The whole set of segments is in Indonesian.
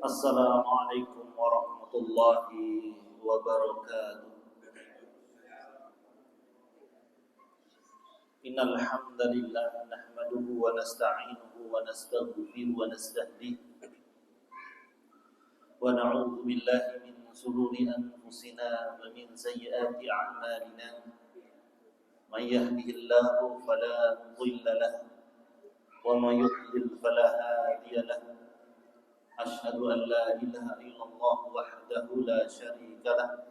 Assalamualaikum warahmatullahi wabarakatuh. Innal hamdalillah nahmaduhu wa nasta'inuhu wa nastaghfiruhu wa nastahdihi wa na'udzu billahi min shururi anfusina wa min sayyiati a'malina. May yahdihillahu fala mudilla lahu wa may yudlil fala hadiya lahu. Asyhadu an la ilaha illallah wahdahu la syarika lah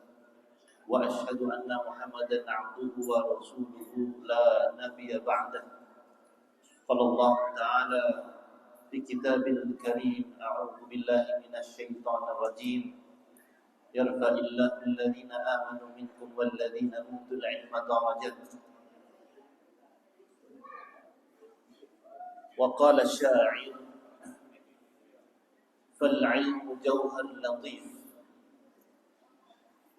wa asyhadu anna Muhammadan abduhu wa rasuluhu la nabiyya ba'dah. Qala Allah ta'ala fi kitabil karim, a'udzu billahi minasy syaithanir rajim. Yarfa'illahu alladhina amanu minkum walladhina utul ilma darajat. Wa qala asy-sya'ir فالعلم جوهر لطيف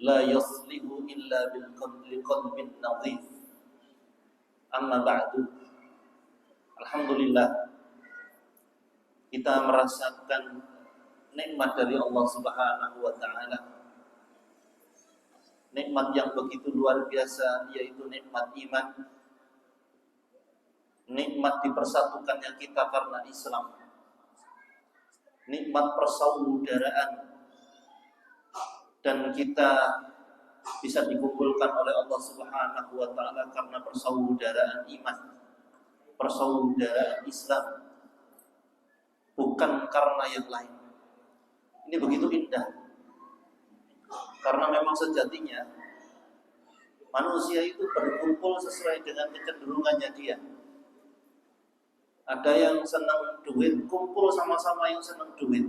لا يصلح إلا بقلب نظيف. أما بعد. Alhamdulillah, kita merasakan nikmat dari Allah Subhanahu wa taala. Nikmat yang begitu luar biasa, yaitu nikmat iman. Nikmat dipersatukannya kita karena Islam. Nikmat persaudaraan, dan kita bisa dikumpulkan oleh Allah Subhanahu wa taala karena persaudaraan iman, persaudaraan Islam, bukan karena yang lain. Ini begitu indah, karena memang sejatinya manusia itu berkumpul sesuai dengan kecenderungannya dia. Ada yang senang duit, kumpul sama-sama yang senang duit.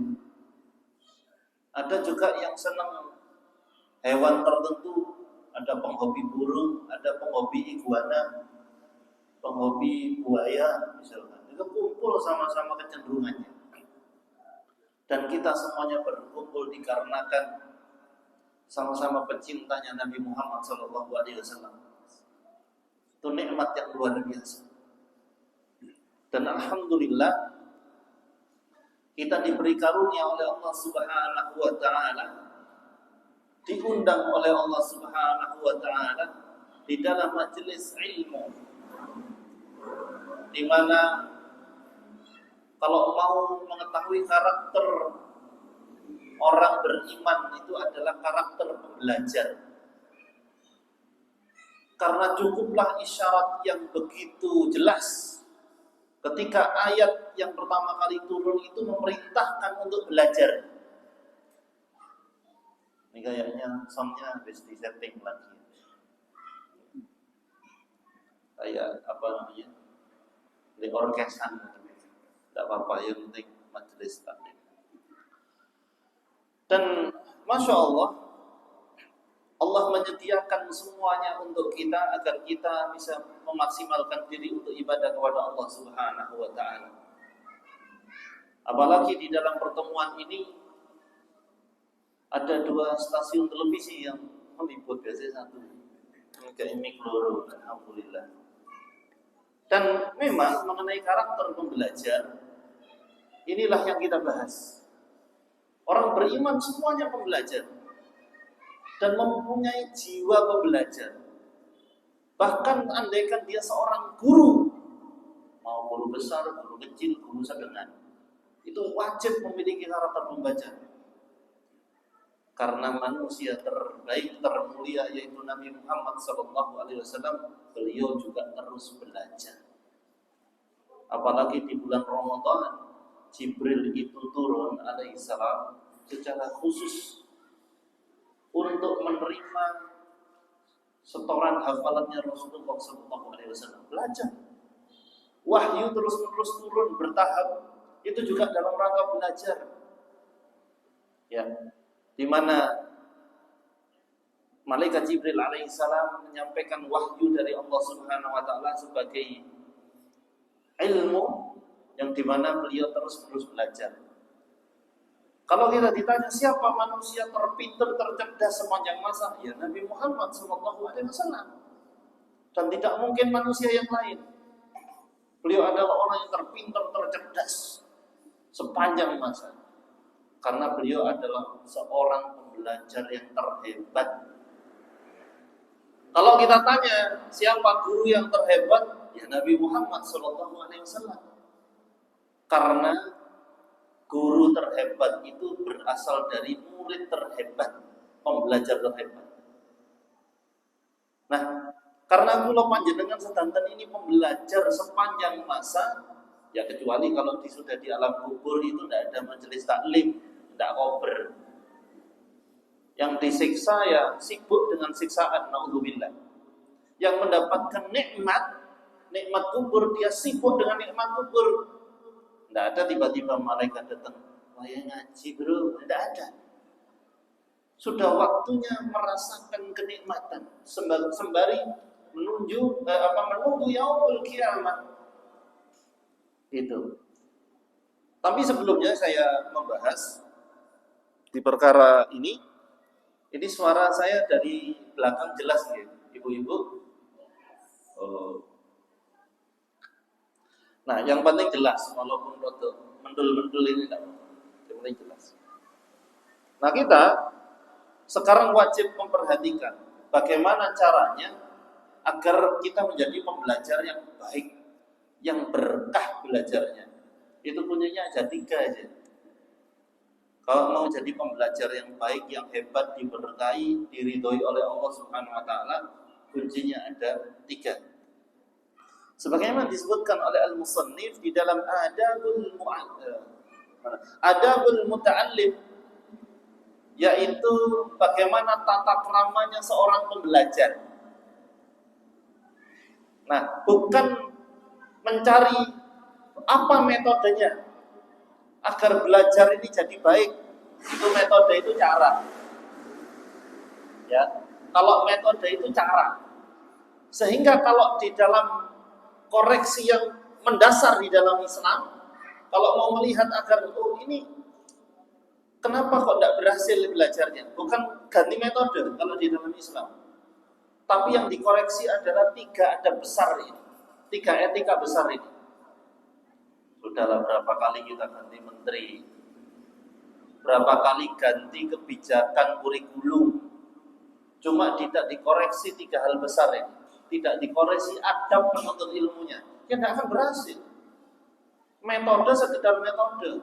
Ada juga yang senang hewan tertentu, ada penghobi burung, ada penghobi iguana, penghobi buaya misalkan. Itu kumpul sama-sama kecenderungannya. Dan kita semuanya berkumpul dikarenakan sama-sama pecintanya Nabi Muhammad SAW. Itu nikmat yang luar biasa. Dan alhamdulillah, kita diberi karunia oleh Allah Subhanahu wa taala, diundang oleh Allah Subhanahu wa taala di dalam majelis ilmu, di mana kalau mau mengetahui karakter orang beriman itu adalah karakter pembelajar. Karena cukuplah isyarat yang begitu jelas ketika ayat yang pertama kali turun itu memerintahkan untuk belajar. Ini kayaknya soundnya habis disetting lagi. Kayak apa namanya? Di orkesan. Tidak apa-apa, yang penting majelis taklim. Dan Masya Allah, Allah menyediakan semuanya untuk kita agar kita bisa memaksimalkan diri untuk ibadah kepada Allah Subhanahu wa taala. Apalagi di dalam pertemuan ini ada 2 stasiun televisi yang meliput, biasanya 1 kayak Mikloro, alhamdulillah. Dan memang mengenai karakter pembelajar, inilah yang kita bahas. Orang beriman semuanya pembelajar dan mempunyai jiwa pembelajar. Bahkan andaikan dia seorang guru, mau guru besar, guru kecil, guru sedang, itu wajib memiliki karakter pembaca. Karena manusia terbaik, termulia, yaitu Nabi Muhammad SAW, beliau juga terus belajar. Apalagi di bulan Ramadan, Jibril itu turun alaihissalam secara khusus untuk menerima setoran hafalannya Rasulullah SAW. Belajar. Wahyu terus-menerus turun bertahap. Itu juga dalam rangka belajar. Ya, di mana malaikat Jibril alaihissalam menyampaikan wahyu dari Allah Subhanahu wa taala sebagai ilmu yang di mana beliau terus-menerus belajar. Kalau kita ditanya siapa manusia terpintar, tercerdas sepanjang masa, ya Nabi Muhammad SAW. Dan tidak mungkin manusia yang lain. Beliau adalah orang yang terpintar, tercerdas sepanjang masa. karena beliau adalah seorang pembelajar yang terhebat. Kalau kita tanya siapa guru yang terhebat, ya Nabi Muhammad SAW. Karena guru terhebat itu berasal dari murid terhebat, pembelajar terhebat. Nah, karena kula panjenengan sedanten ini pembelajar sepanjang masa, ya kecuali kalau sudah di alam kubur itu tidak ada majelis taklim, tidak kober. Yang disiksa ya sibuk dengan siksaan, naudzubillah. Yang mendapatkan nikmat kubur, dia sibuk dengan nikmat kubur. Tidak ada tiba-tiba malaikat datang, "Saya ngaji bro," tidak ada. Sudah waktunya merasakan kenikmatan sembari menunggu yaumul kiamat. Itu. Tapi sebelumnya saya membahas di perkara ini suara saya dari belakang jelas ya, ibu-ibu. Nah, yang penting jelas, walaupun mendul-mendul ini tidak apa-apa. Yang penting jelas. Nah, kita sekarang wajib memperhatikan bagaimana caranya agar kita menjadi pembelajar yang baik, yang berkah belajarnya. Itu punyanya ada 3 aja. Kalau mau jadi pembelajar yang baik, yang hebat, diberkahi, diridhoi oleh Allah Subhanahu wa taala, kuncinya ada 3. Sebagaimana disebutkan oleh al-musannif di dalam adabul muta'allim, yaitu bagaimana tata keramanya seorang pembelajar. Nah, bukan mencari apa metodenya agar belajar ini jadi baik. Itu metode, itu cara. Ya, kalau metode itu cara. Sehingga kalau di dalam koreksi yang mendasar di dalam Islam, kalau mau melihat agar ini kenapa kok tidak berhasil belajarnya, bukan ganti metode kalau di dalam Islam, tapi yang dikoreksi adalah 3 adab besar ini, 3 etika besar ini. Sudahlah, berapa kali kita ganti menteri, berapa kali ganti kebijakan kurikulum, cuma tidak dikoreksi 3 hal besar ini. Tidak dikoreksi adab penuntut ilmunya, ya tidak akan berhasil. Metode sekedar metode.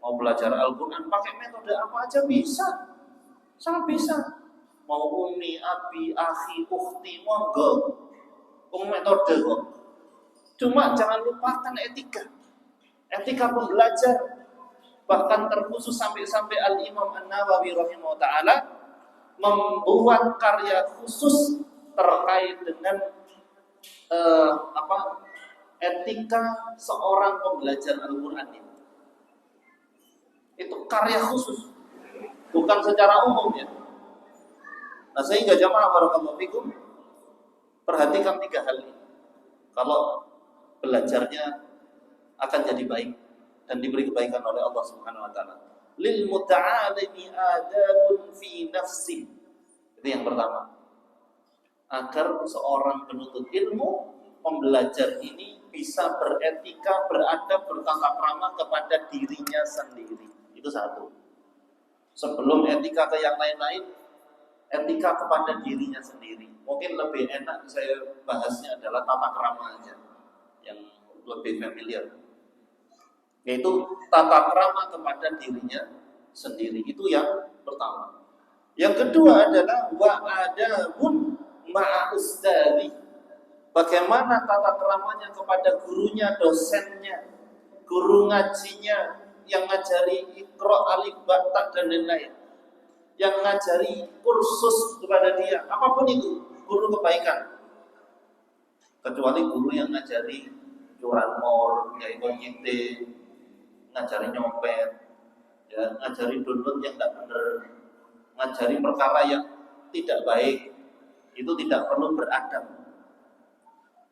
Mau belajar Al-Quran pakai metode apa aja bisa, sangat bisa. Mau umi, abi, akhi, ukhti, monggo, metode kok. Cuma jangan lupakan etika pembelajar. Bahkan terkhusus sampai Al-Imam An-Nawawi rahimahullah ta'ala membuat karya khusus terkait dengan etika seorang pembelajar Al-Quran ini. Itu karya khusus, bukan secara umum ya. Nah, sehingga jamaah barakallahu fikum, perhatikan 3 hal ini. Kalau belajarnya akan jadi baik dan diberi kebaikan oleh Allah Subhanahu wa taala. Lil muta'alimi adabun fi nafsi. Itu yang pertama. Agar seorang penuntut ilmu, pembelajar ini bisa beretika, beradab, bertata krama kepada dirinya sendiri. Itu 1. Sebelum etika ke yang lain-lain, etika kepada dirinya sendiri. Mungkin lebih enak saya bahasnya adalah tata krama aja, yang lebih familiar. Yaitu tata krama kepada dirinya sendiri. Itu yang pertama. Yang kedua adalah wa'adabun ma'a ustadzi. Bagaimana tata keramanya kepada gurunya, dosennya, guru ngajinya, yang ngajari Iqra, alif, ba, ta, dan lain-lain, yang ngajari kursus kepada dia, apapun itu, guru kebaikan. Kecuali guru yang ngajari curanmor, yaitu nyite, ngajari nyopet, ya, ngajari download yang tidak benar, ngajari perkara yang tidak baik, itu tidak perlu beradab.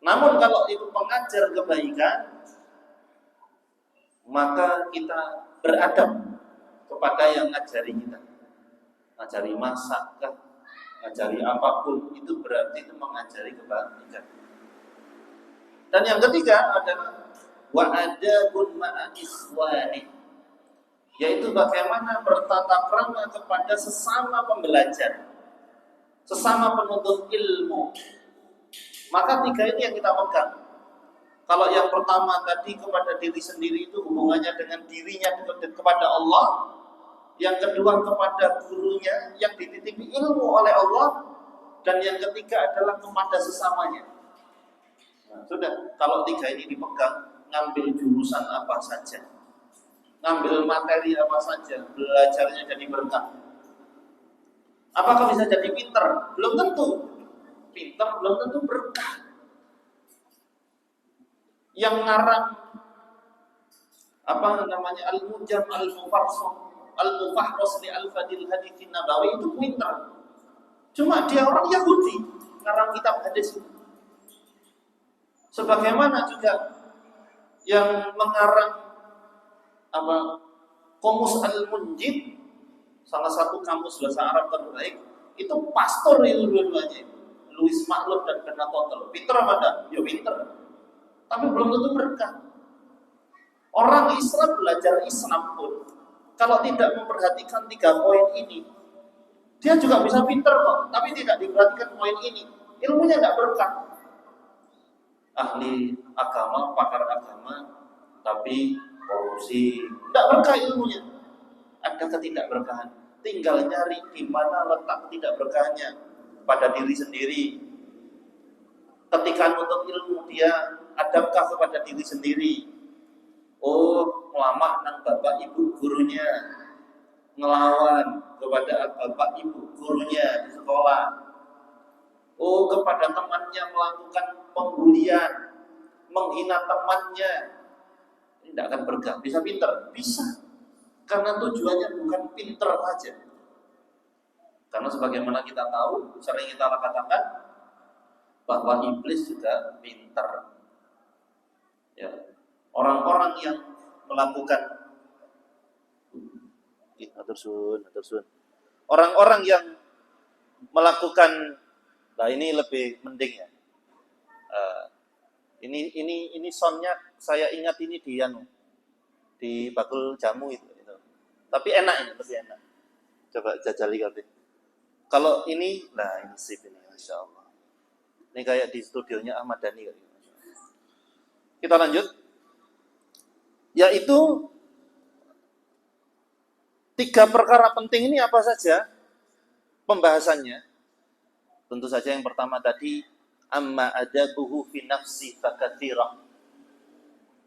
Namun kalau itu pengajar kebaikan, maka kita beradab kepada yang ngajari kita. Ngajari masak kah, ngajari apapun, itu berarti itu mengajari kebaikan. Dan yang ketiga adalah wa'adabun ma'a ikhwani. yaitu bagaimana bertata krama kepada sesama pembelajar, sesama penuntut ilmu. Maka tiga ini yang kita pegang. Kalau yang pertama tadi kepada diri sendiri itu hubungannya dengan dirinya kepada Allah. Yang kedua kepada gurunya yang dititipi ilmu oleh Allah. Dan yang ketiga adalah kepada sesamanya. Nah, sudah, kalau tiga ini dipegang, ngambil jurusan apa saja, ngambil materi apa saja, belajarnya jadi berkah. Apakah bisa jadi pinter? Belum tentu. Pinter belum tentu berkah. Yang ngarang apa namanya Al-Mujam Al-Mufahros li Al-Fadil Hadithin Nabawi itu pinter. Cuma dia orang Yahudi, ngarang kitab hadis itu. Sebagaimana juga yang mengarang apa Qomus Al-Munjid, salah satu kamus bahasa Arab terbaik, itu pastor itu dua-duanya, Louis Maklub dan Bernard Totel. Pinter apa enggak? Ya pinter. Tapi belum tentu berkah. Orang Islam belajar Islam pun, kalau tidak memperhatikan 3 poin ini, dia juga bisa pinter kok, tapi tidak diperhatikan poin ini, ilmunya tidak berkah. Ahli agama, pakar agama, tapi korupsi, tidak berkah ilmunya. Ada ketidakberkahan. Tinggal nyari di mana letak ketidakberkahannya pada diri sendiri. Ketika menuntut ilmu dia adabkah kepada diri sendiri? Oh, ngelamah nang bapak ibu gurunya, ngelawan kepada bapak ibu gurunya di sekolah. Oh, kepada temannya melakukan pembulian, menghina temannya. Ini tidak akan berkah. Bisa pinter? Bisa. Karena tujuannya bukan pinter saja. Karena sebagaimana kita tahu, sering kita katakan bahwa iblis juga pinter. Ya, orang-orang yang melakukan orang-orang yang melakukan, nah ini lebih mending ya. Ini soundnya saya ingat ini di bakul jamu itu. Tapi enak ini, lebih enak. Coba jajali kali. Kalau ini, nah ini sip ini, masya Allah. Ini kayak di studionya Ahmad Dhani kali. Kita lanjut. Yaitu 3 perkara penting ini apa saja pembahasannya? Tentu saja yang pertama tadi, amma adabuhu fi nafsi fakatsira.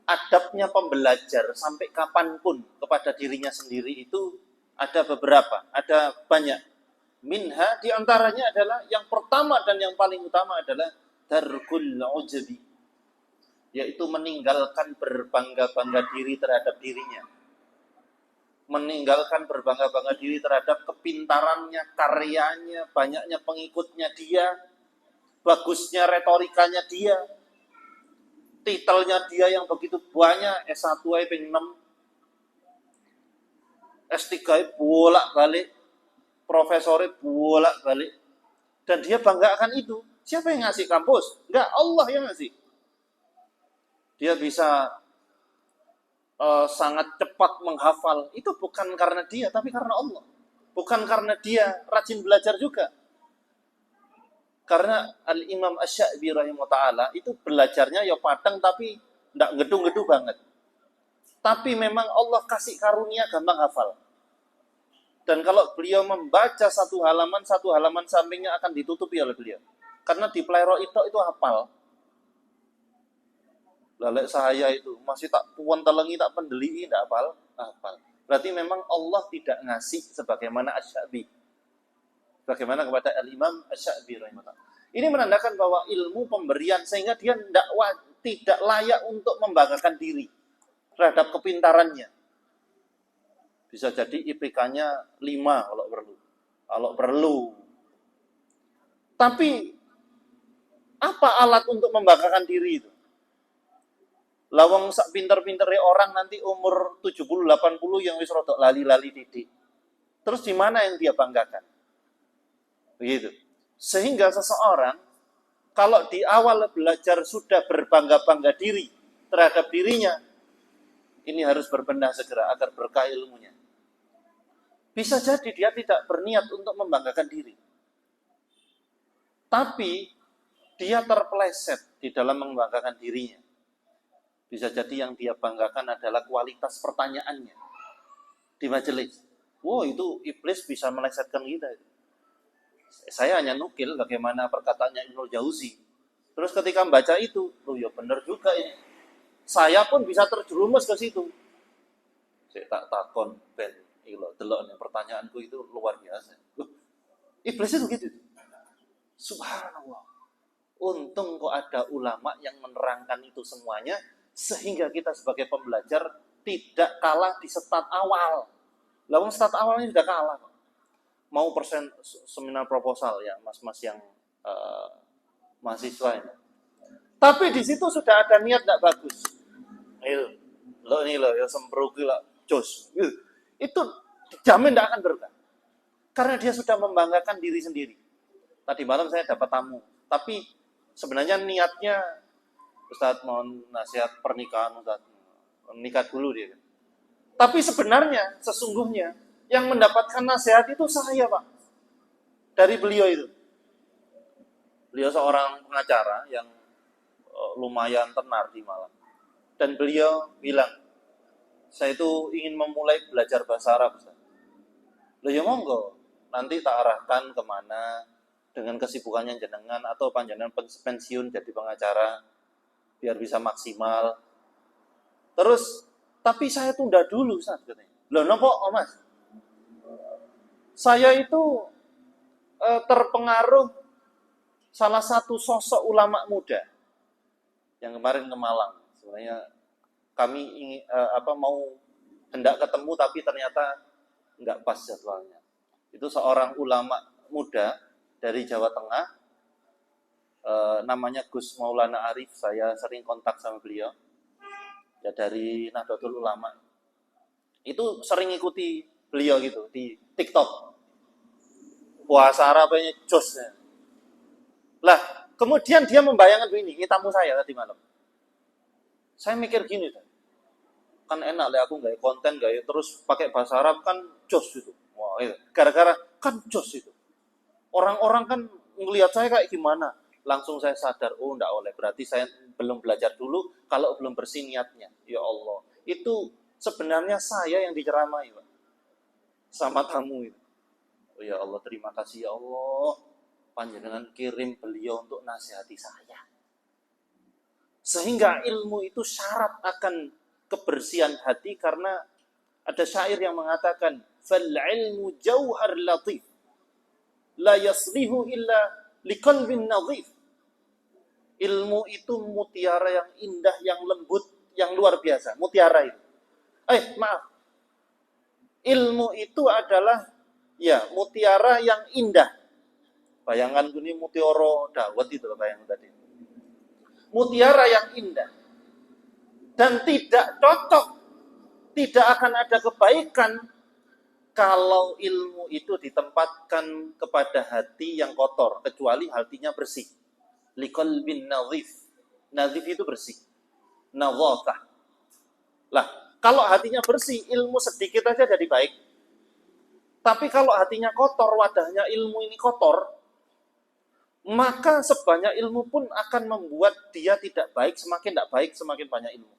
Adabnya pembelajar sampai kapanpun kepada dirinya sendiri itu ada beberapa, ada banyak. Minha diantaranya adalah yang pertama dan yang paling utama adalah darkul ujabi, yaitu meninggalkan berbangga-bangga diri terhadap dirinya, meninggalkan berbangga-bangga diri terhadap kepintarannya, karyanya, banyaknya pengikutnya dia, bagusnya retorikanya dia, titelnya dia yang begitu banyak, S1 ping 6, S3 bolak-balik, profesornya bolak-balik, dan dia bangga akan itu. Siapa yang ngasih kampus? Enggak, Allah yang ngasih. Dia bisa sangat cepat menghafal. Itu bukan karena dia, tapi karena Allah. Bukan karena dia rajin belajar juga. Karena Al-Imam Asy-Sya'bi rahimahullah ta'ala itu belajarnya ya padang, tapi enggak gedung-gedung banget. Tapi memang Allah kasih karunia gampang hafal. Dan kalau beliau membaca satu halaman sampingnya akan ditutupi oleh beliau. Karena di pelero itu hafal. Lalek saya itu masih tak puan telengi, tak pendeli, tidak hafal. Berarti memang Allah tidak ngasih sebagaimana Asy-Sya'bi. Bagaimana kepada Al-Imam Asy-Sya'bi rahimahullah. Ini menandakan bahwa ilmu pemberian sehingga dia tidak layak untuk membanggakan diri terhadap kepintarannya. Bisa jadi IPK-nya 5 kalau perlu. Tapi apa alat untuk membanggakan diri itu? Lawang sak pinter-pintere orang nanti umur 70-80 yang wis rodok lali-lali didik. Terus di mana yang dia banggakan? Begitu. Sehingga seseorang kalau di awal belajar sudah berbangga-bangga diri terhadap dirinya, ini harus berbenah segera agar berkah ilmunya. Bisa jadi dia tidak berniat untuk membanggakan diri. Tapi dia terpeleset di dalam membanggakan dirinya. Bisa jadi yang dia banggakan adalah kualitas pertanyaannya di majelis. Wow, itu iblis bisa melesetkan kita. Saya hanya nukil bagaimana perkataannya Ibnu Jauzi. Terus ketika membaca itu, oh ya benar juga ini. Saya pun bisa terjerumus ke situ. Saya tak takon ben ilo delok pertanyaanku itu luar biasa. Iblis itu gitu. Subhanallah. Untung kok ada ulama yang menerangkan itu semuanya sehingga kita sebagai pembelajar tidak kalah di start awal. Lah wong start awalnya sudah kalah kok. Mau seminar proposal ya mas-mas yang mahasiswa ini. Tapi di situ sudah ada niat tidak bagus. Ayo, lo ini lo ya semprogi lah, jos. Itu dijamin tidak akan berkah. Karena dia sudah membanggakan diri sendiri. Tadi malam saya dapat tamu, tapi sebenarnya niatnya Ustadz mohon nasihat pernikahan, Ustadz menikah dulu dia. Tapi sebenarnya sesungguhnya yang mendapatkan nasihat itu saya, Pak. Dari beliau itu. Beliau seorang pengacara yang lumayan tenar di Malang. Dan beliau bilang, saya itu ingin memulai belajar bahasa Arab, Ustaz. Loh ya monggo, nanti tak arahkan kemana dengan kesibukannya jenengan atau panjenengan pensiun jadi pengacara biar bisa maksimal. Terus, tapi saya tunda dulu, Ustaz, katanya. Loh nopo, oh Mas? Saya itu terpengaruh salah satu sosok ulama muda yang kemarin ke Malang. Sebenarnya kami ingin mau hendak ketemu tapi ternyata nggak pas jadwalnya. Itu seorang ulama muda dari Jawa Tengah, namanya Gus Maulana Arif. Saya sering kontak sama beliau ya dari Nahdlatul Ulama. Itu sering ikuti beliau gitu di TikTok. Puasa Arabnya josnya. Lah, kemudian dia membayangkan begini, ini tamu saya tadi malam. Saya mikir gini, kan enak lah aku nggak konten, nggak terus pakai bahasa Arab kan jos itu. Wah, itu gara-gara kan jos itu. Orang-orang kan ngelihat saya kayak gimana, langsung saya sadar, oh nggak oleh, berarti saya belum belajar dulu kalau belum bersih niatnya. Ya Allah, itu sebenarnya saya yang diceramai, Pak, sama tamu itu. Oh ya Allah, terima kasih ya Allah, panjenengan kirim beliau untuk nasihati saya. Sehingga ilmu itu syarat akan kebersihan hati, karena ada syair yang mengatakan fal ilmu jauhar latif la yaslihu illa liqalbin nadhif. Ilmu itu mutiara yang indah, yang lembut, yang luar biasa. Mutiara itu. Ilmu itu adalah ya mutiara yang indah. Bayangkan ini mutiara dawet itu bayang tadi. Mutiara yang indah. Dan tidak cocok, tidak akan ada kebaikan kalau ilmu itu ditempatkan kepada hati yang kotor, kecuali hatinya bersih. Liqalbin nadhif. Nadhif itu bersih. Nadhafah. Lah, kalau hatinya bersih, ilmu sedikit aja jadi baik. Tapi kalau hatinya kotor, wadahnya ilmu ini kotor, maka sebanyak ilmu pun akan membuat dia tidak baik, semakin tidak baik, semakin banyak ilmu.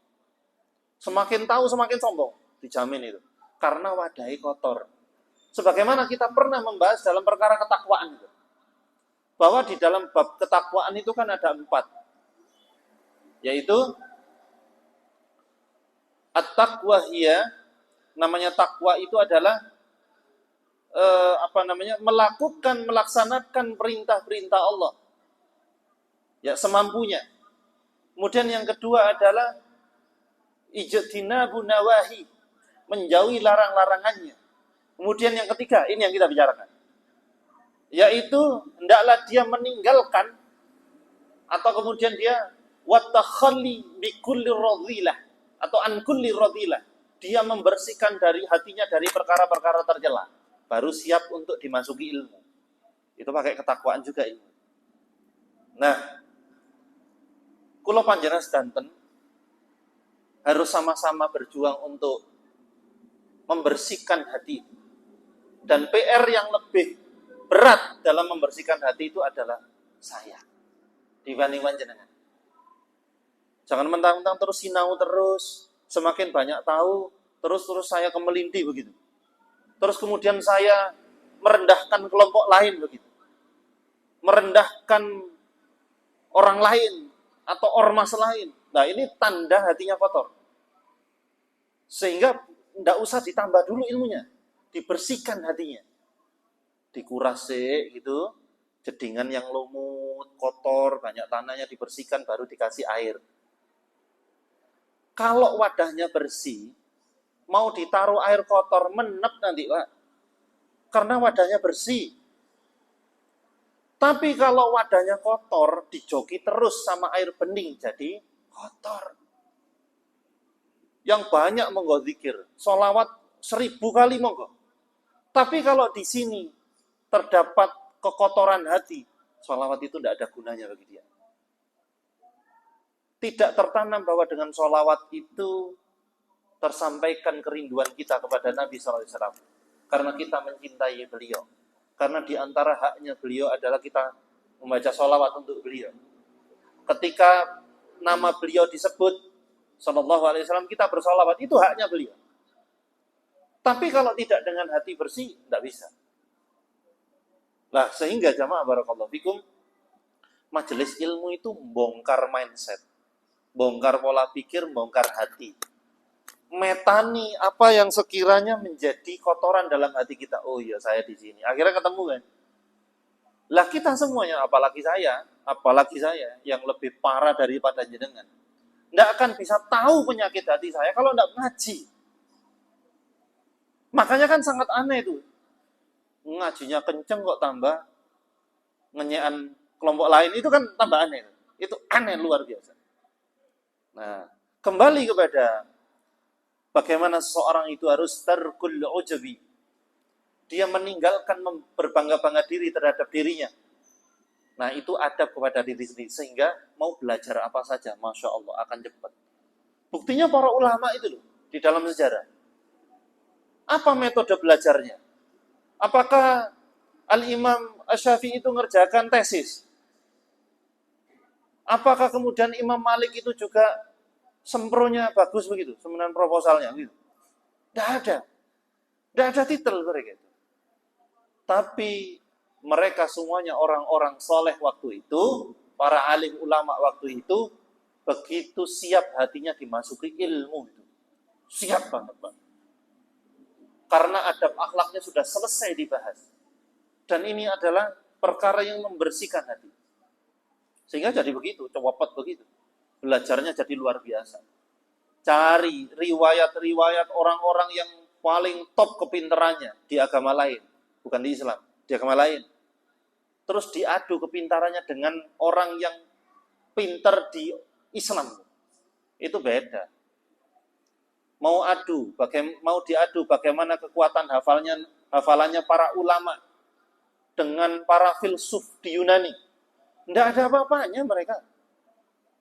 Semakin tahu, semakin sombong. Dijamin itu. Karena wadahnya kotor. Sebagaimana kita pernah membahas dalam perkara ketakwaan itu. Bahwa di dalam bab ketakwaan itu kan ada 4. Yaitu at-taqwa hiya, namanya takwa itu adalah melaksanakan perintah-perintah Allah ya semampunya. Kemudian yang kedua adalah ijtinabu nawahi, menjauhi larang-larangannya. Kemudian yang ketiga, ini yang kita bicarakan, yaitu hendaklah dia meninggalkan atau kemudian dia watakhalli bikulli radhilah atau an kulli radhilah, dia membersihkan dari hatinya dari perkara-perkara tercela, baru siap untuk dimasuki ilmu. Itu pakai ketakwaan juga ilmu. Nah, kula panjenengan sedanten harus sama-sama berjuang untuk membersihkan hati. Dan PR yang lebih berat dalam membersihkan hati itu adalah saya dibanding panjenengan. Jangan mentang-mentang terus sinau terus, semakin banyak tahu, terus saya kemelindi begitu. Terus kemudian saya merendahkan kelompok lain begitu. Merendahkan orang lain atau ormas lain. Nah, ini tanda hatinya kotor. Sehingga tidak usah ditambah dulu ilmunya, dibersihkan hatinya. Dikurasi gitu, jedingan yang lumut, kotor, banyak tanahnya dibersihkan baru dikasih air. Kalau wadahnya bersih, mau ditaruh air kotor, menep nanti, Pak. Karena wadahnya bersih. Tapi kalau wadahnya kotor, dijoki terus sama air bening, jadi kotor. Yang banyak monggo zikir, sholawat 1000 kali monggo. Tapi kalau di sini terdapat kekotoran hati, sholawat itu tidak ada gunanya bagi dia. Tidak tertanam bahwa dengan sholawat itu tersampaikan kerinduan kita kepada Nabi SAW. Karena kita mencintai beliau. Karena di antara haknya beliau adalah kita membaca sholawat untuk beliau. Ketika nama beliau disebut, Sallallahu Alaihi Wasallam, kita bersolawat, itu haknya beliau. Tapi kalau tidak dengan hati bersih, tidak bisa. Nah, sehingga jamaah barakallahu fikum, majelis ilmu itu bongkar mindset. Bongkar pola pikir, bongkar hati. Metani apa yang sekiranya menjadi kotoran dalam hati kita. Oh iya, saya di sini. Akhirnya ketemu kan. Lah kita semuanya, apalagi saya yang lebih parah daripada jenengan. Tidak akan bisa tahu penyakit hati saya kalau tidak ngaji. Makanya kan sangat aneh itu. Ngajinya kenceng kok tambah ngenyean kelompok lain, itu kan tambah aneh. Itu aneh luar biasa. Nah, kembali kepada bagaimana seseorang itu harus tarkul ujabi. Dia meninggalkan berbangga-bangga diri terhadap dirinya. Nah, itu adab kepada diri sendiri. Sehingga mau belajar apa saja, Masya Allah, akan cepat. Buktinya para ulama itu loh, di dalam sejarah. Apa metode belajarnya? Apakah Al-Imam Asy-Syafi'i itu ngerjakan tesis? Apakah kemudian Imam Malik itu juga sempronya bagus begitu, seminar proposalnya gitu? Tidak ada titel mereka itu. Tapi mereka semuanya orang-orang soleh waktu itu, para alim ulama waktu itu, begitu siap hatinya dimasuki ilmu itu. Siap banget, Pak. Karena adab akhlaknya sudah selesai dibahas. Dan ini adalah perkara yang membersihkan hati. Sehingga jadi begitu, copot begitu. Belajarnya jadi luar biasa. Cari riwayat-riwayat orang-orang yang paling top kepintarannya di agama lain. Bukan di Islam, di agama lain. Terus diadu kepintarannya dengan orang yang pintar di Islam. Itu beda. Mau diadu bagaimana kekuatan hafalannya para ulama dengan para filsuf di Yunani. Tidak ada apa-apanya mereka.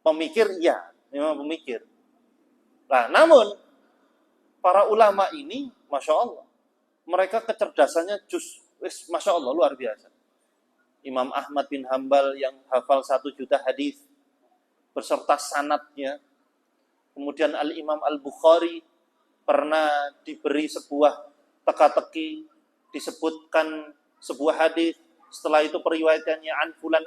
Pemikir, ya, memang pemikir. Nah, namun para ulama ini, Masya Allah, mereka kecerdasannya Masya Allah, luar biasa. Imam Ahmad bin Hambal yang hafal 1 juta hadis beserta sanadnya. Kemudian Al-Imam Al-Bukhari pernah diberi sebuah teka-teki, disebutkan sebuah hadis. Setelah itu periwayatannya an fulan.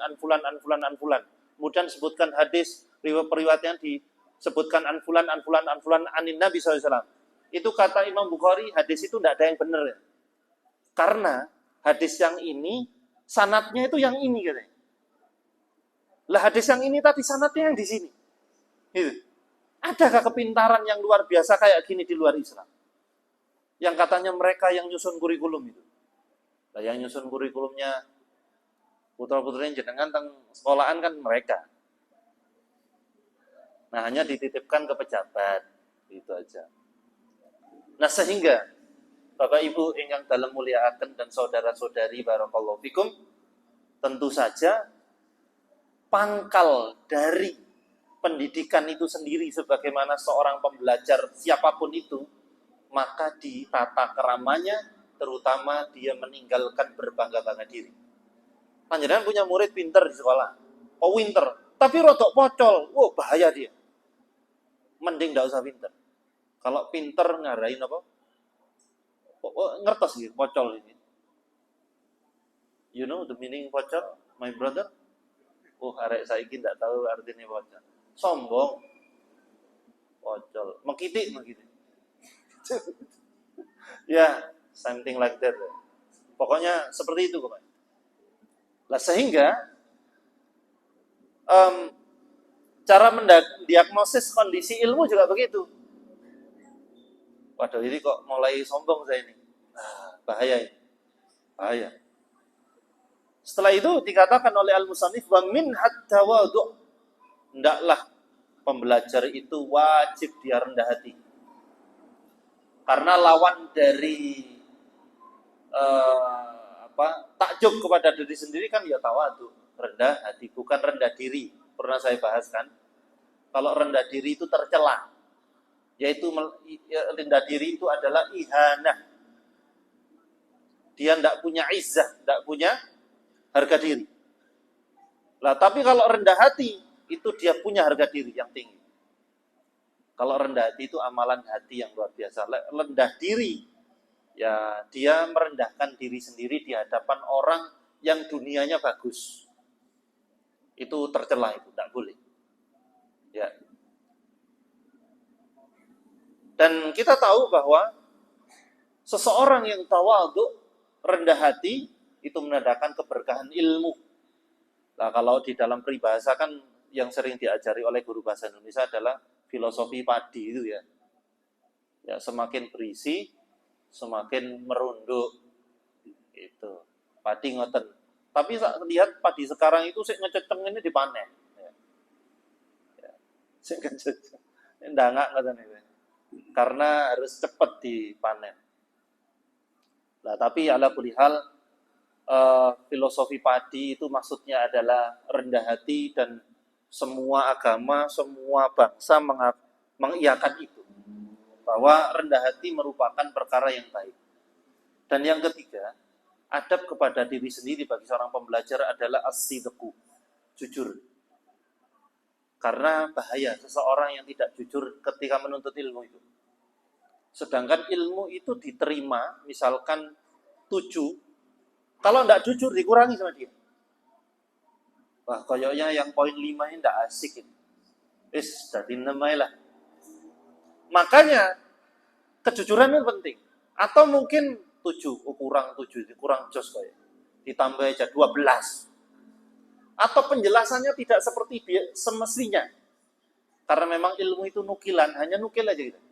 Kemudian disebutkan hadis, periwayatannya disebutkan an fulan anin Nabi SAW. Itu kata Imam Bukhari, hadis itu tidak ada yang benar ya. Karena hadis yang ini, sanadnya itu yang ini katanya. Lah hadis yang ini tadi sanadnya yang di sini. Gitu. Adakah kepintaran yang luar biasa kayak gini di luar Islam? Yang katanya mereka yang nyusun kurikulum itu. Nah, yang nyusun kurikulumnya putra-putrinya jenengan teng sekolahan kan mereka. Nah, hanya dititipkan ke pejabat. Itu aja. Nah, sehingga Bapak Ibu yang dalam muliakan dan saudara-saudari barakallahu fikum, tentu saja pangkal dari pendidikan itu sendiri sebagaimana seorang pembelajar siapapun itu, maka di tata keramanya terutama dia meninggalkan berbangga-bangga diri. Panjenengan punya murid pinter di sekolah, pinter, tapi rodok pocol, bahaya dia. Mending nggak usah pinter. Kalau pinter ngarahin apa? Ngertos gitu, pocol ini. You know the meaning pocol, my brother? Arek saiki ndak tahu artinya pocol. Sombong, pocol, mengkitik. Ya, something like that. Pokoknya seperti itu, Pak. Lah sehingga cara mendiagnosis kondisi ilmu juga begitu. Waduh, ini kok mulai sombong saya ini. Bahaya ini. Bahaya. Setelah itu dikatakan oleh al-musannif wa min at-tawadhu. Hendaklah pembelajar itu wajib dia rendah hati. Karena lawan dari takjub kepada diri sendiri kan ya tawadhu, rendah hati, bukan rendah diri. Pernah saya bahas kan? Kalau rendah diri itu tercela. Yaitu rendah diri itu adalah ihanah. Dia tidak punya izzah, tidak punya harga diri. Lah, tapi kalau rendah hati itu dia punya harga diri yang tinggi. Kalau rendah hati itu amalan hati yang luar biasa. Rendah diri, ya dia merendahkan diri sendiri di hadapan orang yang dunianya bagus. Itu tercela, itu tidak boleh. Ya. Dan kita tahu bahwa seseorang yang tawadhu, rendah hati, itu menandakan keberkahan ilmu. Nah, kalau di dalam peribahasa kan yang sering diajari oleh guru bahasa Indonesia adalah filosofi padi itu ya. Ya, semakin berisi, semakin merunduk. Itu. Padi ngoten. Tapi lihat padi sekarang itu sik ngececeng ini dipanen. Ya. Sik ngececeng. Ndangak ngoten iki. Karena harus cepat dipanen. Nah, tapi ala kulli hal filosofi padi itu maksudnya adalah rendah hati, dan semua agama, semua bangsa mengiyakan itu. Bahwa rendah hati merupakan perkara yang baik. Dan yang ketiga, adab kepada diri sendiri bagi seorang pembelajar adalah as-sidqu, jujur. Karena bahaya seseorang yang tidak jujur ketika menuntut ilmu itu. Sedangkan ilmu itu diterima, misalkan 7, kalau tidak jujur dikurangi sama dia. Wah, kayaknya yang poin 5 ini tidak asik ini. Jadi namanya lah. Makanya kejujuran itu penting. Atau mungkin 7, kurang 7, kurang jos kayak. Ditambah aja 12. Atau penjelasannya tidak seperti semestinya. Karena memang ilmu itu nukilan, hanya nukil aja gitu.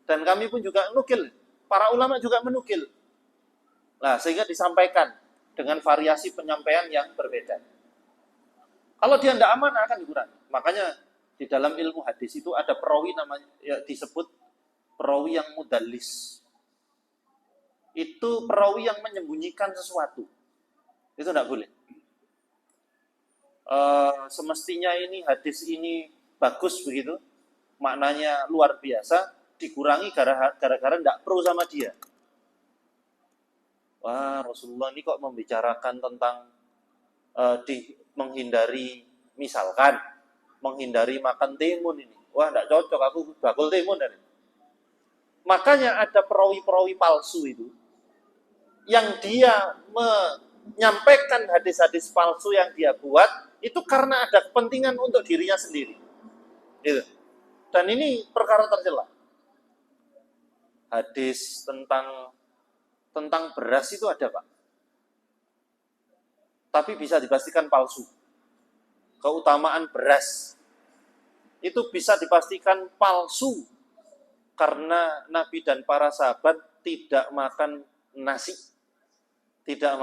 Dan kami pun juga nukil. Para ulama juga menukil. Nah, sehingga disampaikan dengan variasi penyampaian yang berbeda. Kalau dia tidak aman akan dikurangi. Makanya di dalam ilmu hadis itu ada perawi namanya disebut perawi yang mudallis. Itu perawi yang menyembunyikan sesuatu. Itu tidak boleh. Semestinya ini hadis ini bagus begitu, maknanya luar biasa, dikurangi gara-gara tidak pro sama dia. Wah, Rasulullah ini kok membicarakan tentang menghindari, misalkan menghindari makan timun ini. Wah, tidak cocok, aku bakul timun dari. Makanya ada perawi-perawi palsu itu yang dia menyampaikan hadis-hadis palsu yang dia buat itu karena ada kepentingan untuk dirinya sendiri. Gitu. Dan ini perkara tercela. Hadis tentang beras itu ada, Pak. Tapi bisa dipastikan palsu. Keutamaan beras itu bisa dipastikan palsu karena Nabi dan para sahabat tidak makan nasi. Tidak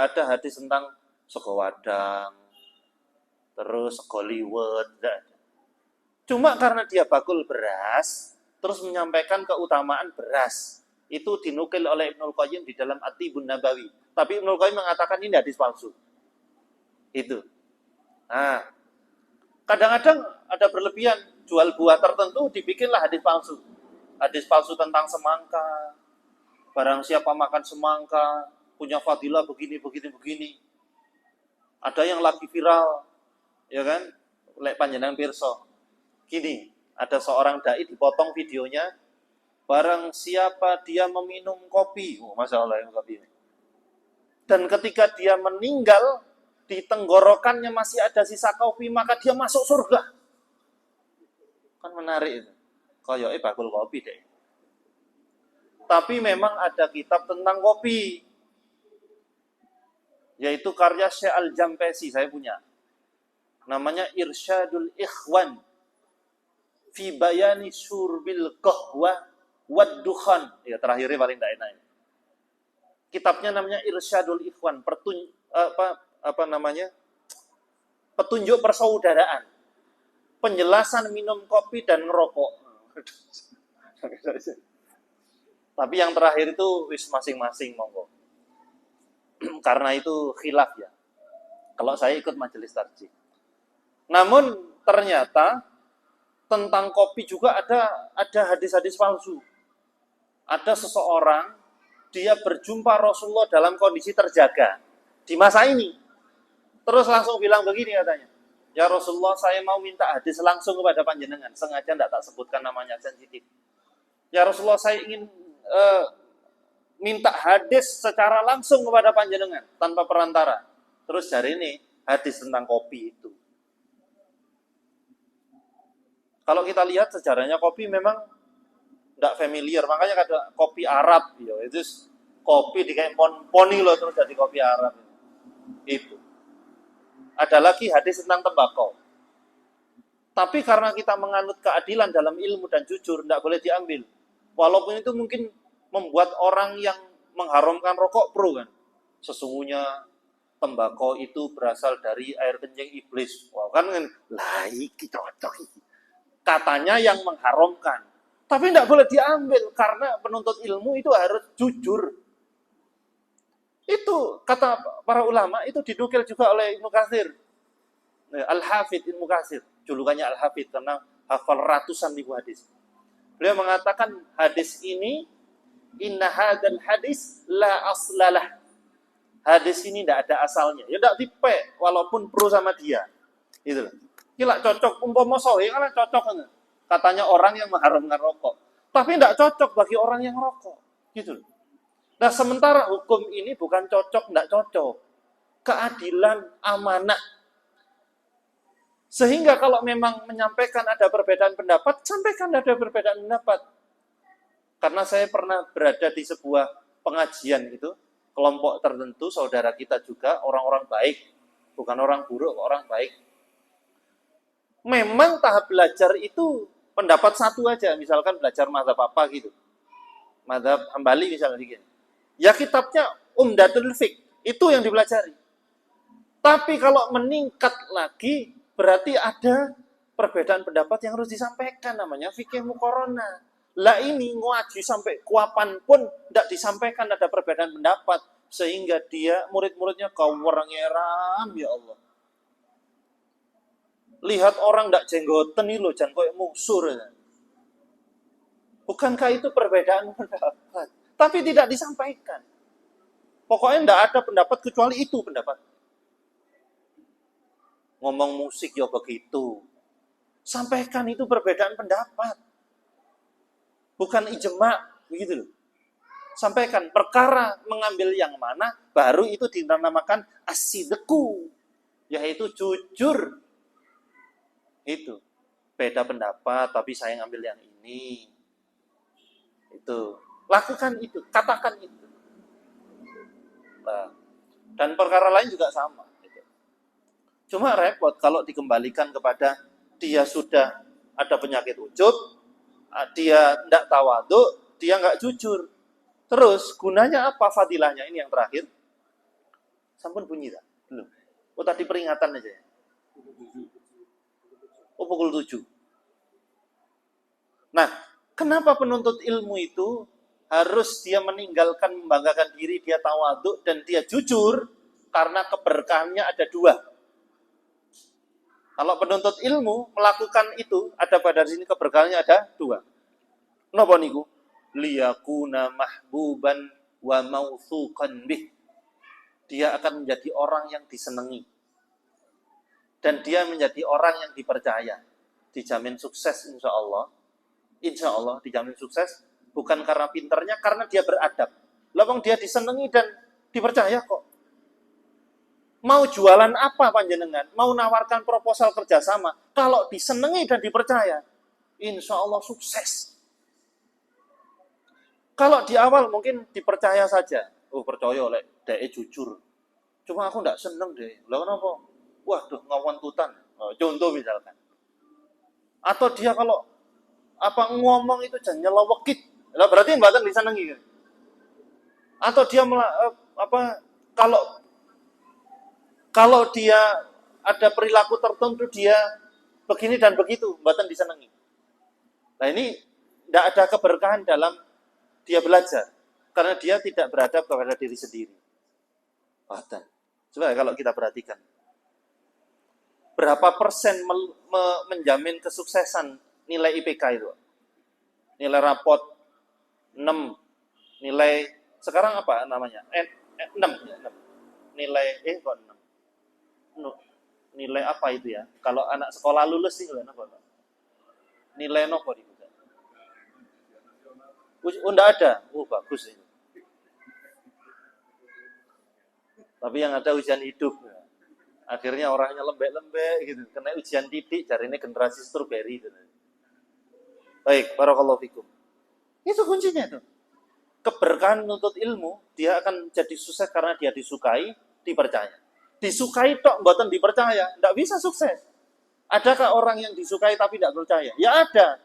ada hadis tentang sego wadang, terus sego liwet, tidak ada. Cuma karena dia bakul beras, terus menyampaikan keutamaan beras. Itu dinukil oleh Ibnul Qayyim di dalam At-Tibbun Nabawi. Tapi Ibnul Qayyim mengatakan ini hadis palsu. Itu. Nah, Kadang-kadang ada berlebihan, jual buah tertentu dibikinlah hadis palsu. Hadis palsu tentang semangka. Barang siapa makan semangka, punya fadilah begini, begini, begini. Ada yang lagi viral, ya kan? Lek panjenengan pirsa. Gini, ada seorang dai dipotong videonya, barang siapa dia meminum kopi, Masya Allah yang kopi ini. Dan ketika dia meninggal, di tenggorokannya masih ada sisa kopi, maka dia masuk surga. Kan menarik itu. Koyoknya bakul kopi deh. Tapi memang ada kitab tentang kopi. Yaitu karya Syekh Al-Jampesi, saya punya. Namanya Irsyadul Ikhwan fi bayani syurbil qahwa wad dukhan. Ya, terakhirnya paling tidak enak. Kitabnya namanya Irsyadul Ikhwan, petunjuk persaudaraan, penjelasan minum kopi dan ngerokok. Tapi yang terakhir itu wis masing-masing monggo. Karena itu khilaf ya. Kalau saya ikut majelis tarjih. Namun ternyata tentang kopi juga ada hadis-hadis palsu. Ada seseorang, dia berjumpa Rasulullah dalam kondisi terjaga di masa ini. Terus langsung bilang begini katanya, ya Rasulullah, saya mau minta hadis langsung kepada panjenengan. Sengaja tidak tak sebutkan namanya, sensitif. Ya Rasulullah, saya ingin minta hadis secara langsung kepada panjenengan tanpa perantara. Terus dari ini hadis tentang kopi itu. Kalau kita lihat sejarahnya kopi memang tidak familiar, makanya ada kopi Arab, ya itu kopi di kayak poni loh terus jadi kopi Arab itu. Ada lagi hadis tentang tembakau. Tapi karena kita menganut keadilan dalam ilmu dan jujur, tidak boleh diambil. Walaupun itu mungkin membuat orang yang mengharamkan rokok pro kan. Sesungguhnya tembakau itu berasal dari air kencing iblis. Wah kan lah iki cocok. Katanya yang mengharamkan. Tapi tidak boleh diambil karena penuntut ilmu itu harus jujur. Itu kata para ulama itu dinukil juga oleh Ibnu Katsir. Al-Hafidz Ibnu Katsir, julukannya Al-Hafidz karena hafal ratusan ribu hadis. Beliau mengatakan hadis ini inna hadzal hadis la aslalah. Hadis ini tidak ada asalnya. Ya tidak tipe walaupun pro sama dia. Gitu loh. Gila cocok umpama sahih kan cocok kan. Katanya orang yang mengharamkan rokok. Tapi tidak cocok bagi orang yang rokok. Gitu loh. Nah, sementara hukum ini bukan cocok, tidak cocok. Keadilan, amanah. Sehingga kalau memang menyampaikan ada perbedaan pendapat, sampaikan ada perbedaan pendapat. Karena saya pernah berada di sebuah pengajian itu, kelompok tertentu, saudara kita juga, orang-orang baik. Bukan orang buruk, orang baik. Memang tahap belajar itu pendapat satu aja. Misalkan belajar mazhab apa gitu. Mazhab Hambali misalnya gitu. Ya kitabnya Umdatul Fiqh, itu yang dipelajari. Tapi kalau meningkat lagi, berarti ada perbedaan pendapat yang harus disampaikan, namanya fikih muqaranah. Lah ini ngaji sampai kuapan pun tidak disampaikan ada perbedaan pendapat, sehingga dia murid-muridnya kaum orang ngeram, ya Allah. Lihat orang tidak jenggoten nih loh, jangan kayak musuh. Bukankah itu perbedaan pendapat? Tapi tidak disampaikan. Pokoknya tidak ada pendapat kecuali itu pendapat. Ngomong musik ya begitu. Sampaikan itu perbedaan pendapat. Bukan ijma, begitu loh. Sampaikan perkara mengambil yang mana, baru itu dinamakan as-sidqu, yaitu jujur. Itu. Beda pendapat, tapi saya ngambil yang ini. Itu. Lakukan itu, katakan itu. Nah, dan perkara lain juga sama. Gitu. Cuma repot kalau dikembalikan kepada dia sudah ada penyakit ujub, dia tidak tawadhu, dia nggak jujur. Terus gunanya apa fadilahnya? Ini yang terakhir. Sampun bunyi tak? Belum. Oh tadi peringatan aja ya. Oh pukul 7. Nah, kenapa penuntut ilmu itu harus dia meninggalkan membanggakan diri, dia tawadhu dan dia jujur? Karena keberkahannya ada dua. Kalau penuntut ilmu melakukan itu, ada pada sini keberkahannya ada dua. Napa niku? Liyakuna mahbuban wa mautsuqan bih. Dia akan menjadi orang yang disenangi. Dan dia menjadi orang yang dipercaya. Dijamin sukses insya Allah. Insya Allah dijamin sukses. Bukan karena pinternya, karena dia beradab. Lawang dia disenangi dan dipercaya kok. Mau jualan apa panjenengan? Mau nawarkan proposal kerjasama? Kalau disenangi dan dipercaya, insya Allah sukses. Kalau di awal mungkin dipercaya saja. Oh percaya oleh dia jujur. Cuma aku enggak seneng deh. Lah kenapa? Waduh ngawantutan. Oh, contoh misalkan. Atau dia kalau apa ngomong itu jangan nyelewekit. Lah berarti mboten disenengi. Atau dia kalau dia ada perilaku tertentu dia begini dan begitu, mboten disenengi. Nah ini tidak ada keberkahan dalam dia belajar. Karena dia tidak beradab kepada diri sendiri. Mboten. Coba kalau kita perhatikan. Berapa persen menjamin kesuksesan nilai IPK itu? Nilai rapot 6. Nilai, sekarang apa namanya? 6. Nilai, kok 6? Nilai apa itu ya? Kalau anak sekolah lulus sih nilai apa? Nilai apa itu? Oh, enggak ada. Oh, bagus ini. Tapi yang ada ujian hidup. Akhirnya orangnya lembek-lembek gitu. Kena ujian titik, cari ini generasi strawberry gitu. Baik, barakallahu fikum. Itu kuncinya itu. Keberkahan menuntut ilmu, dia akan jadi sukses karena dia disukai, dipercaya. Disukai tok mboten dipercaya, enggak bisa sukses. Adakah orang yang disukai tapi tidak percaya? Ya ada.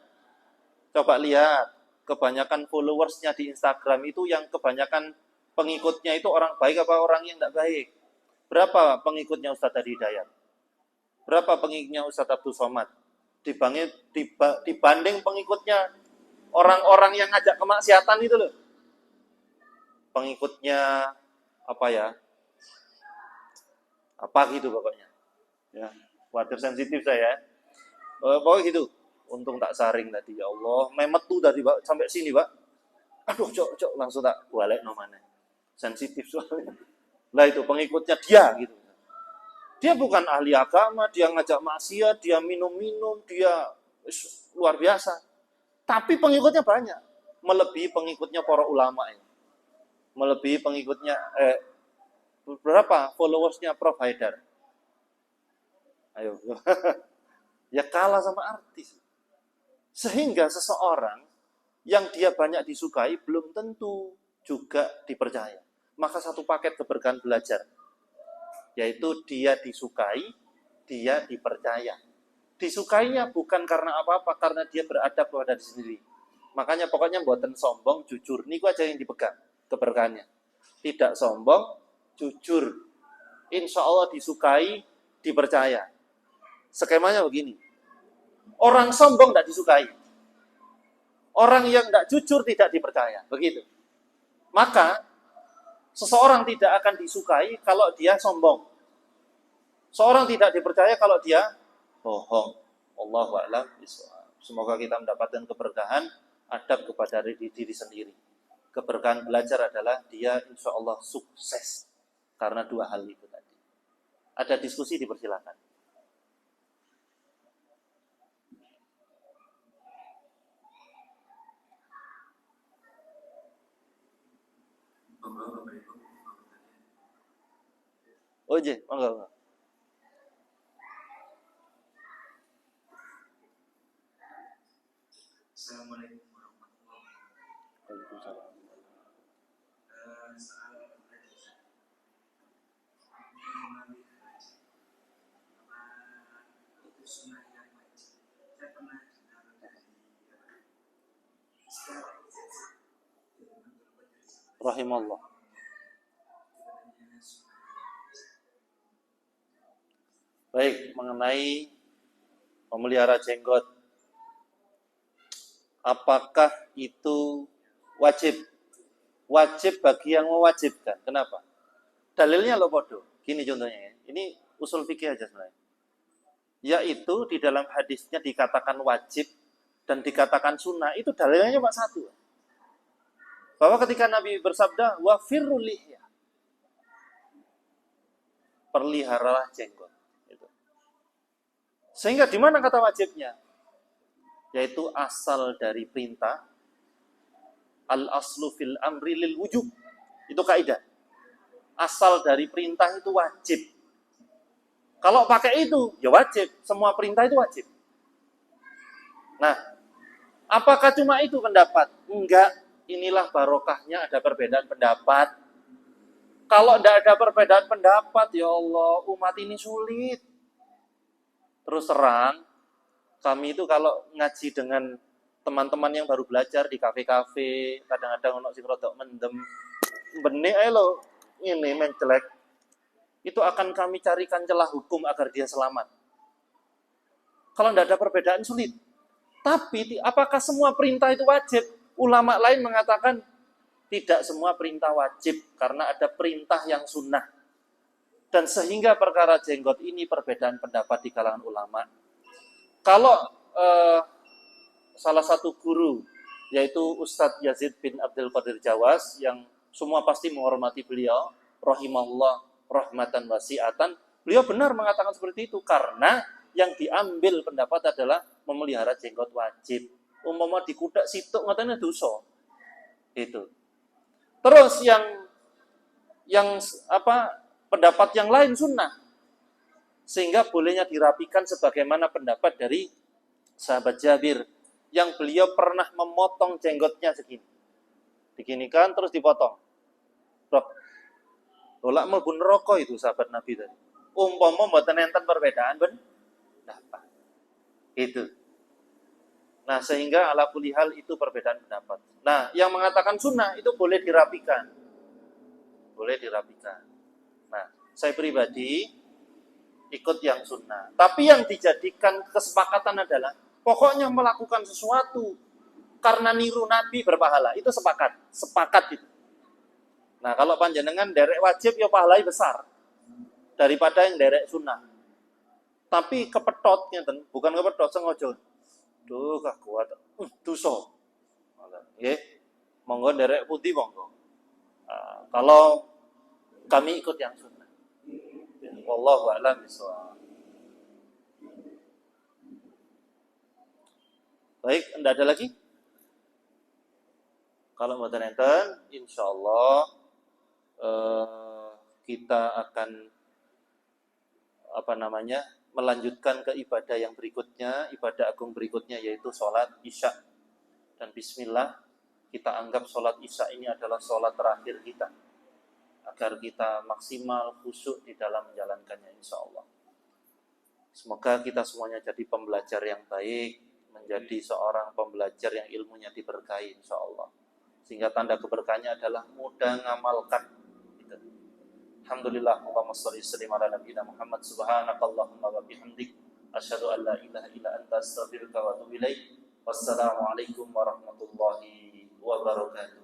Coba lihat, kebanyakan followersnya di Instagram itu yang kebanyakan pengikutnya itu orang baik apa orang yang tidak baik? Berapa pengikutnya Ustadz Hadi Hidayat? Berapa pengikutnya Ustadz Abdul Somad? Dibanding pengikutnya orang-orang yang ngajak kemaksiatan itu loh. Pengikutnya apa ya? Apa gitu pokoknya. Ya, khawatir sensitif saya. Pokoknya gitu. Untung tak saring tadi, ya Allah. Memet tuh tadi Pak sampai sini, Pak. Aduh, cok langsung tak balik nomane. Sensitif soalnya. Lah itu pengikutnya dia gitu. Dia bukan ahli agama, dia ngajak maksiat, dia minum-minum, dia luar biasa. Tapi pengikutnya banyak. Melebihi pengikutnya para ulama ini. Melebihi pengikutnya berapa followersnya Prof Haidar? Ayo. Ya kalah sama artis. Sehingga seseorang yang dia banyak disukai belum tentu juga dipercaya. Maka satu paket keberkahan belajar, yaitu dia disukai, dia dipercaya. Disukainya bukan karena apa-apa, karena dia beradab kepada diri sendiri. Makanya pokoknya mboten sombong, jujur. Niku aja yang dipegang keberkahannya. Tidak sombong, jujur. Insya Allah disukai, dipercaya. Skemanya begini. Orang sombong tidak disukai. Orang yang tidak jujur tidak dipercaya. Begitu. Maka seseorang tidak akan disukai kalau dia sombong. Seorang tidak dipercaya kalau dia bohong. Allahu a'lam bishawab. Semoga kita mendapatkan keberkahan adab kepada diri sendiri. Keberkahan belajar adalah dia insya Allah sukses. Karena dua hal itu tadi. Ada diskusi, dipersilakan. Oh je, enggak. Assalamualaikum warahmatullahi wabarakatuh. Itu sunnah yang wajib. Saya pernah dengar dari Rahimallah. Baik, mengenai memelihara jenggot, apakah itu wajib? Wajib bagi yang mewajibkan. Kenapa? Dalilnya lo bodoh. Gini contohnya ya. Ini usul fikih aja sebenarnya. Yaitu di dalam hadisnya dikatakan wajib dan dikatakan sunnah, itu dalilnya cuma satu. Bahwa ketika Nabi bersabda, wa firrul lihya, perliharalah jenggot. Itu. Sehingga di mana kata wajibnya? Yaitu asal dari perintah, al-aslu fil amri lil wujub. Itu kaidah. Asal dari perintah itu wajib. Kalau pakai itu, ya wajib. Semua perintah itu wajib. Nah, apakah cuma itu pendapat? Enggak. Inilah barokahnya ada perbedaan pendapat. Kalau tidak ada perbedaan pendapat, ya Allah, umat ini sulit. Terus terang, kami itu kalau ngaji dengan teman-teman yang baru belajar di kafe-kafe, kadang-kadang ono sing rodok mendem, benih ae lo ini mencelek, itu akan kami carikan celah hukum agar dia selamat. Kalau tidak ada perbedaan sulit. Tapi apakah semua perintah itu wajib? Ulama lain mengatakan tidak semua perintah wajib karena ada perintah yang sunnah. Dan sehingga perkara jenggot ini perbedaan pendapat di kalangan ulama. Kalau salah satu guru yaitu Ustadz Yazid bin Abdul Qadir Jawas yang semua pasti menghormati beliau, rahimahullah rahmatan wasi'atan, beliau benar mengatakan seperti itu karena yang diambil pendapat adalah memelihara jenggot wajib. Umpama dikudak situk ngatanya dosa. Itu. Terus yang pendapat yang lain sunnah. Sehingga bolehnya dirapikan sebagaimana pendapat dari sahabat Jabir yang beliau pernah memotong jenggotnya segini. Diginikan terus dipotong. Rok. Tolak mlebu neraka itu sahabat Nabi tadi. Umpama mboten enten perbedaan pendapat. Itu. Nah, sehingga ala kulli hal itu perbedaan pendapat. Nah, yang mengatakan sunnah itu boleh dirapikan. Boleh dirapikan. Nah, saya pribadi ikut yang sunnah. Tapi yang dijadikan kesepakatan adalah pokoknya melakukan sesuatu karena niru Nabi berpahala. Itu sepakat. Sepakat itu. Nah, kalau panjenengan derek wajib ya pahalanya besar daripada yang derek sunnah. Tapi kepetotnya bukan kepethot sengaja. Duh, gak kuat. Dosa. Nggih. Monggo derek putih monggo. Kalau kami ikut yang sunnah. Wallahu a'lam bishawab. Baik, enggak ada lagi? Kalau mboten enten, insyaallah kita akan melanjutkan ke ibadah yang berikutnya, ibadah agung berikutnya yaitu sholat isya. Dan bismillah, kita anggap sholat isya ini adalah sholat terakhir kita. Agar kita maksimal khusyuk di dalam menjalankannya insyaallah. Semoga kita semuanya jadi pembelajar yang baik, menjadi seorang pembelajar yang ilmunya diberkahi insyaallah. Sehingga tanda keberkahannya adalah mudah ngamalkan. Alhamdulillah, Allahumma shalli wa sallim ala nabiyina Muhammad, subhanakallahumma wa bihamdik, asyhadu an la ilaha illa anta, astaghfiruka wa atubu ilaik. Wassalamualaikum warahmatullahi wabarakatuh.